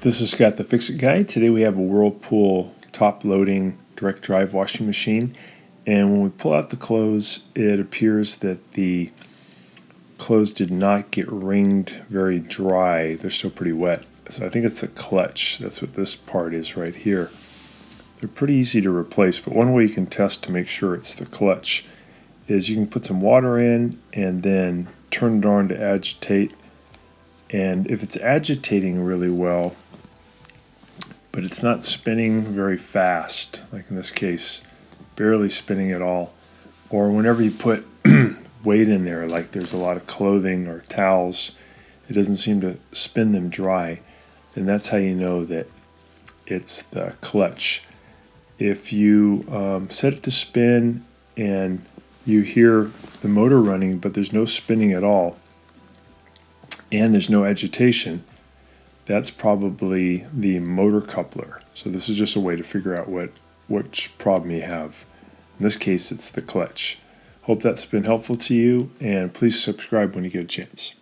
This is Scott the Fix-It Guy. Today we have a Whirlpool top-loading direct drive washing machine, and when we pull out the clothes it appears that the clothes did not get wringed very dry. They're still pretty wet. So I think it's the clutch. That's what this part is right here. They're pretty easy to replace, but one way you can test to make sure it's the clutch is you can put some water in and then turn it on to agitate. And if it's agitating really well, but it's not spinning very fast, like in this case, barely spinning at all, or whenever you put weight in there, like there's a lot of clothing or towels, it doesn't seem to spin them dry, then that's how you know that it's the clutch. If you set it to spin and you hear the motor running, but there's no spinning at all, and there's no agitation, that's probably the motor coupler. So this is just a way to figure out which problem you have. In this case, it's the clutch. Hope that's been helpful to you, and please subscribe when you get a chance.